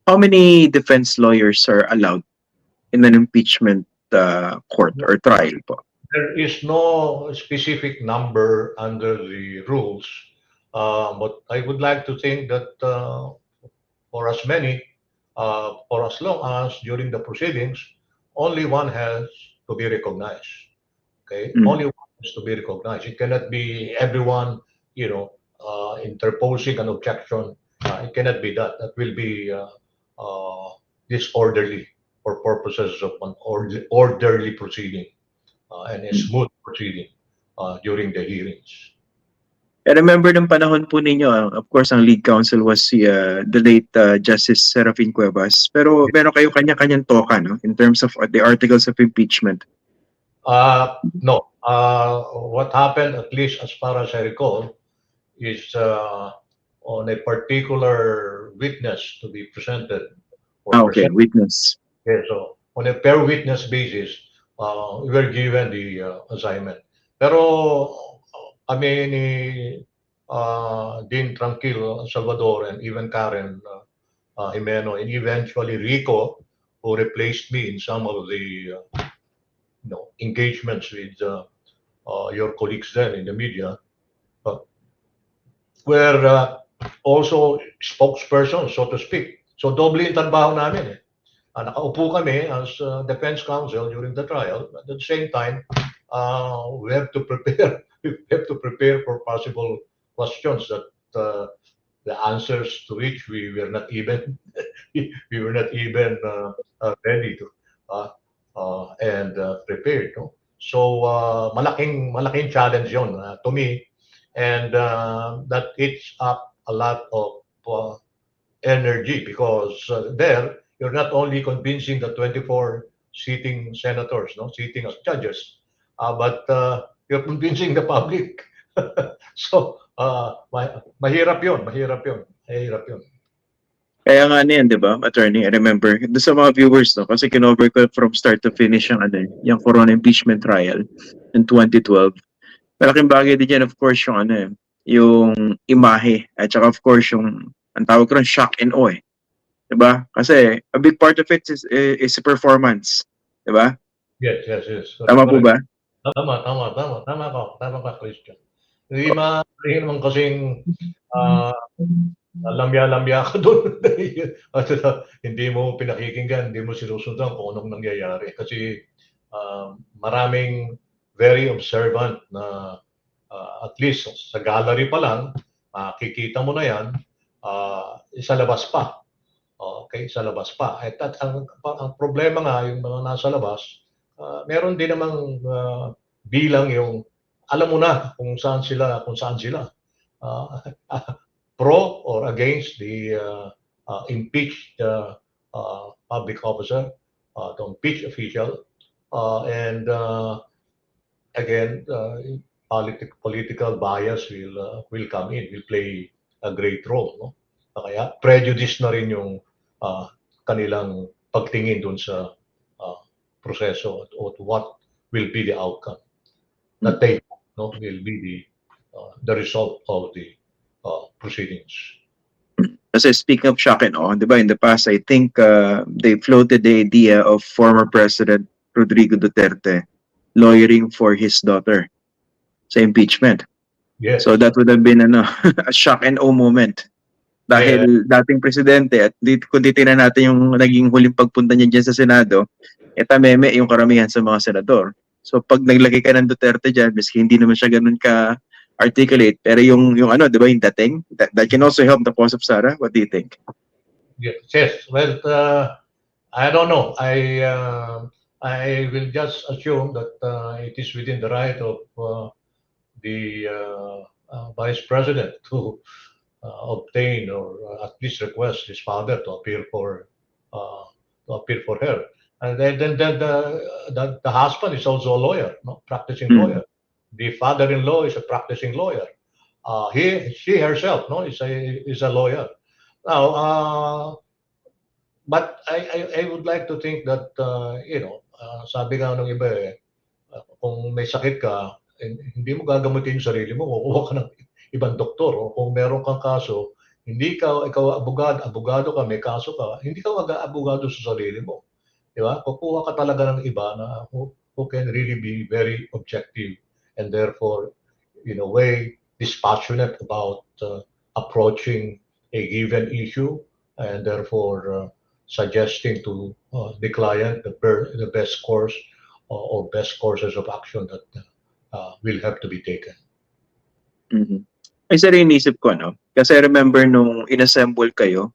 how many defense lawyers are allowed in an impeachment court or trial po? There is no specific number under the rules, but I would like to think that for as many, for as long as during the proceedings, only one has to be recognized. Okay, only one has to be recognized. It cannot be everyone, interposing an objection. It cannot be that. That will be disorderly for purposes of an orderly proceeding and a smooth proceeding during the hearings. I remember nung panahon po ninyo, of course, ang lead counsel was the late Justice Serafin Cuevas. Pero meron kayo kanya-kanyang toka, no? In terms of the articles of impeachment. No. What happened, at least as far as I recall, is on a particular witness to be presented. Okay, witness. Yeah, so on a per witness basis, we were given the assignment. Pero kami ni Dean Tranquil Salvador and even Karen Jimeno and eventually Rico, who replaced me in some of the engagements with your colleagues then in the media, were also spokespersons, so to speak. So doble yung trabaho namin eh. Nakaupo kami as defense counsel during the trial. At the same time, we have to prepare. We have to prepare for possible questions that the answers to which we were not even ready to and prepared. No? So malaking challenge yon to me, and that eats up a lot of energy because there you're not only convincing the 24 sitting senators, sitting as judges, but you're convincing the public. So, mahirap yun. Kaya nga niyan, di ba, attorney, I remember, doon sa mga viewers, no, kasi kinover ko from start to finish yung Corona impeachment trial in 2012. Malaking bagay din yan, of course, yung imahe, at saka of course, ang tawag ko rin, shock and awe. Diba? Kasi a big part of it is performance. Diba? Yes. Tama po ba? Tama ka, Christian. Hindi naman kasing lamya-lamya ka doon. Hindi mo pinakikinggan, hindi mo sinusundan kung anong nangyayari. Kasi maraming very observant na at least sa gallery pa lang, makikita mo na yan, sa labas pa. Okay, sa labas pa. At ang problema nga, yung mga nasa labas, meron din namang bilang yung, alam mo na kung saan sila. Pro or against the impeached public officer, the impeached official, and again, political bias will come in, will play a great role. No? Kaya prejudice na rin yung kanilang pagtingin dun sa proseso at what will be the outcome that they will be the result of the proceedings. Kasi speaking of shock and awe, di ba, in the past, I think they floated the idea of former President Rodrigo Duterte lawyering for his daughter sa impeachment. Yes. So that would have been a shock and awe moment. Dahil dating presidente, at kung titignan natin yung naging huling pagpunta niya dyan sa Senado, tameme yung karamihan sa mga senador. So pag naglagay ka ng Duterte dyan, miski hindi naman siya ganun ka-articulate, pero yung di ba, yung dating, that can also help the cause of Sara. What do you think? Yes. Well, I don't know. I will just assume that it is within the right of the Vice President to obtain or at least request his father to appear for her, and then the husband is also a lawyer, practicing lawyer. The father-in-law is a practicing lawyer. She herself, is a lawyer. Now, but I would like to think that sabi nga ng iba kung may sakit ka, hindi mo gagamutin yung sarili mo, kukuha ka ng ibang doktor. O kung meron kang kaso, ikaw abogado ka, may kaso ka, hindi ka mag-aabogado sa sarili mo. Di ba? Kukuha ka talaga ng iba na who can really be very objective and therefore, in a way, dispassionate about approaching a given issue and therefore suggesting to the client the best course or best courses of action that will have to be taken. Mhm. Isa rin inisip ko, no? Kasi I remember nung inassemble kayo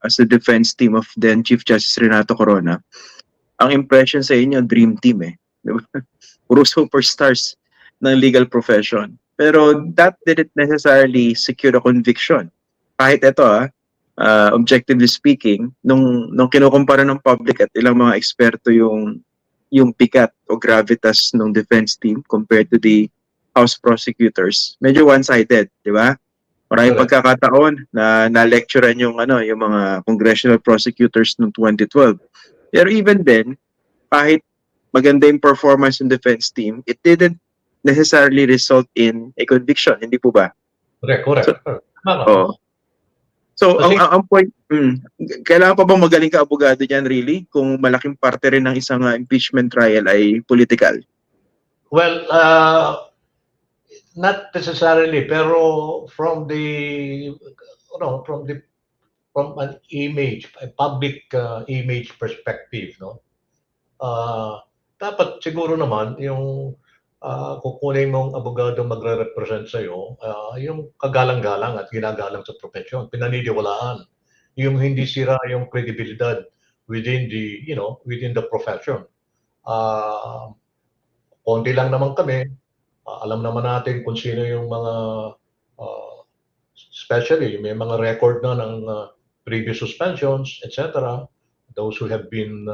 as the defense team of then Chief Justice Renato Corona, ang impression sa inyo, dream team eh. Di ba? Puro superstars ng legal profession. Pero that didn't necessarily secure a conviction. Kahit ito objectively speaking, nung kinukumpara ng public at ilang mga eksperto yung pikat o gravitas ng defense team compared to the House prosecutors, medyo one-sided, di ba? Maraming Correct. pagkakataon na na-lecturean yung mga congressional prosecutors noong 2012. Pero even then, kahit maganda yung performance ng defense team, it didn't necessarily result in a conviction, hindi po ba? Correct. Oh. So, Kasi- ang point, kailangan pa bang magaling ka abogado diyan really kung malaking parte rin ng isang impeachment trial ay political? Well, not necessarily, pero from an image, a public image perspective, no? Dapat siguro naman yung kukunin mong abogado magre-represent sa'yo, yung kagalang-galang at ginagalang sa profesyon, pinaniniwalaan, yung hindi sira yung credibilidad within the profession. Konti lang naman kami, alam naman natin kung sino yung mga especially may mga record na ng previous suspensions, etc. Those who have been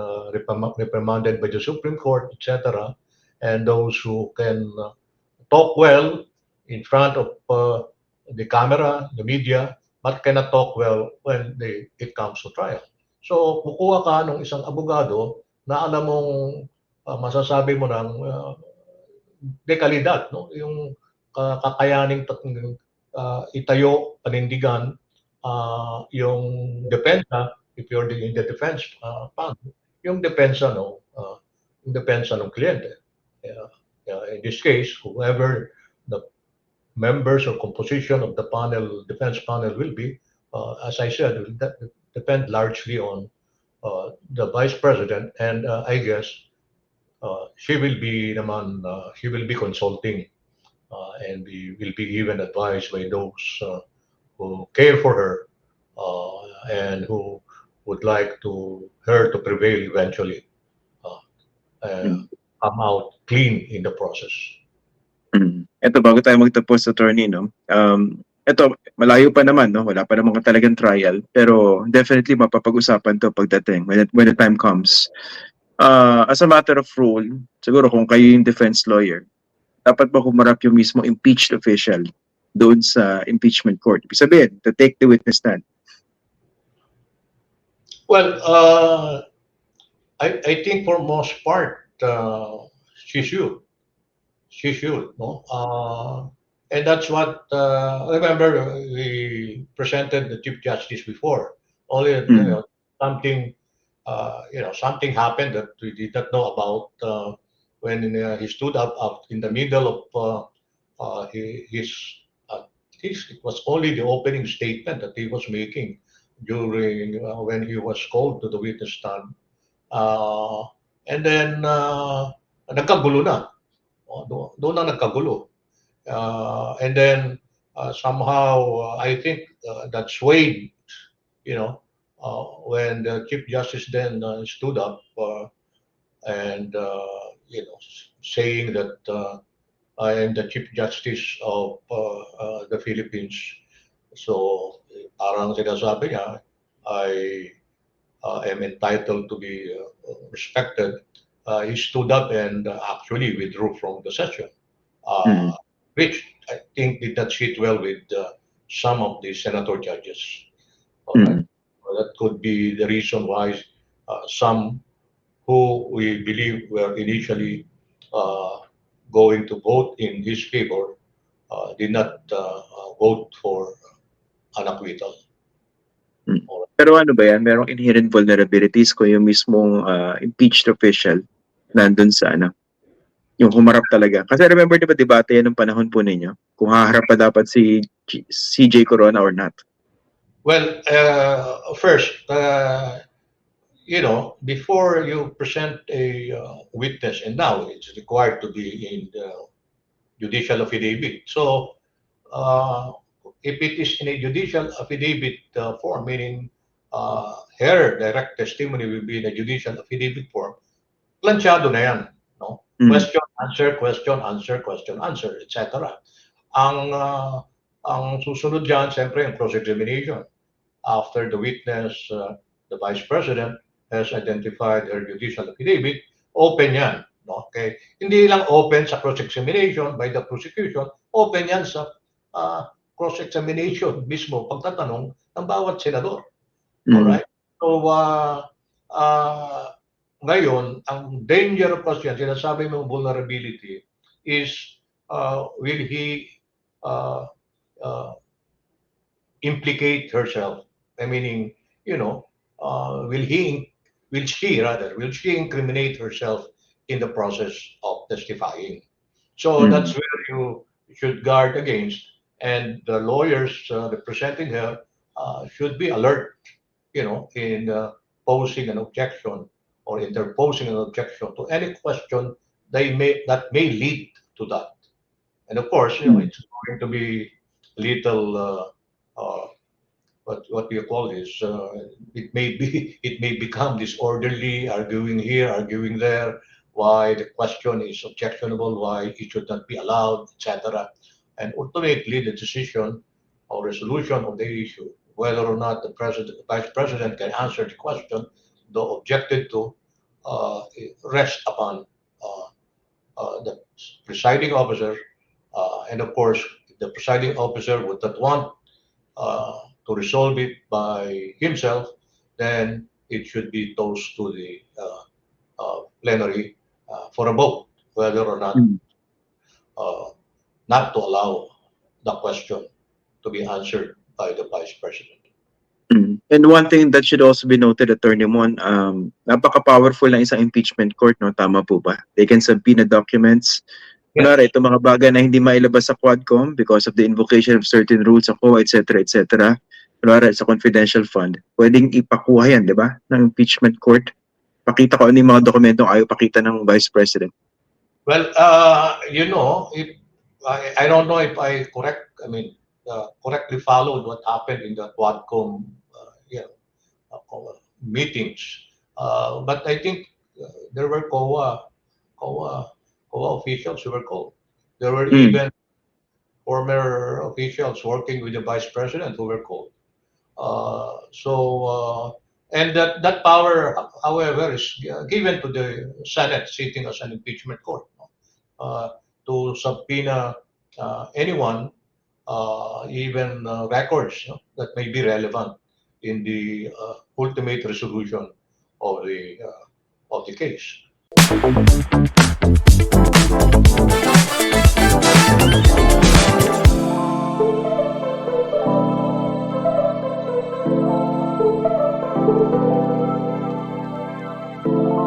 reprimanded by the Supreme Court, etc. And those who can talk well in front of the camera, the media, but cannot talk well when it comes to trial. So, kukuha ka ng isang abogado na alam mong masasabi mo ng dekalidad, no? Yung kakayaning itayo, panindigan yung depensa, if you're in the defense fund, yung depensa ng kliyente. In this case, whoever the members or composition of the defense panel will be, as I said, will depend largely on the vice president, and I guess she will be consulting and will be given advice by those who care for her and who would like her to prevail eventually and come out clean in the process. Ito, bago tayo magtapos, attorney, no? Ito, malayo pa naman, no? Wala pa naman talagang trial, pero definitely mapapag-usapan to pagdating when the time comes. As a matter of rule, siguro kung kayo yung defense lawyer, dapat ba humarap yung mismo impeached official doon sa impeachment court? Ibig sabihin, to take the witness stand. Well, I think for most part, she should. She should, no? And that's what, remember, we presented the Chief Justice before. Only, something happened that we did not know about when he stood up in the middle of it was only the opening statement that he was making during when he was called to the witness stand. And then, nagkagulo na. Doon na nagkagulo. And then, somehow, I think that swayed, when the Chief Justice then stood up and, saying that I am the Chief Justice of the Philippines. So, parang sinasabi niya, I am entitled to be respected. He stood up and actually withdrew from the session, which I think did not sit well with some of the senator judges. Right? That could be the reason why some who we believe were initially going to vote in his favor did not vote for an acquittal. Pero ano ba yan? Merong inherent vulnerabilities kung yung mismong impeached official nandun sa ano, yung humarap talaga. Kasi remember, di ba, debate yan ng panahon po ninyo? Kung haharap pa dapat si CJ Corona or not. Well, first, before you present a witness, and now it's required to be in the judicial affidavit. So, if it is in a judicial affidavit form, meaning her direct testimony will be in a judicial affidavit form, planchado na yan. No? Question, answer, question, answer, question, answer, etc. Ang susunod dyan, siyempre, yung cross-examination. After the witness, the Vice President, has identified her judicial affidavit, open yan. No? Okay? Hindi lang open sa cross-examination by the prosecution, open yan sa cross-examination mismo, pagtatanong ng bawat senador. Alright? So, ngayon, ang danger of question, sinasabi mong vulnerability, is will he implicate herself? Meaning, will she incriminate herself in the process of testifying? So that's where you should guard against, and the lawyers representing her should be alert, in posing an objection or interposing an objection to any question that may lead to that. And of course, it's going to be little what do you call this? It may become disorderly, arguing here, arguing there, why the question is objectionable, why it should not be allowed, etc. And ultimately, the decision or resolution of the issue, whether or not the Vice President can answer the question, though objected to, rests upon the presiding officer. And of course, if the presiding officer would not want to resolve it by himself, then it should be tossed to the plenary for a vote, whether or not to allow the question to be answered by the Vice President. And one thing that should also be noted, Attorney Mon, napaka-powerful ng isang impeachment court, no? Tama po ba? They can subpoena documents. Kunwari, ito mga bagay na hindi mailabas sa Quadcom because of the invocation of certain rules sa COA, etc., etc. Kunwari, sa confidential fund, pwedeng ipakuha yan, di ba? Ng impeachment court. Pakita ko ano yung mga dokumentong ayaw pakita ng Vice President. Well, if I don't know if I correctly followed what happened in the Quadcom meetings, but I think there were COA officials who were called. There were even former officials working with the Vice President who were called. And that power, however, is given to the Senate sitting as an impeachment court, to subpoena anyone, even records that may be relevant in the ultimate resolution of the case.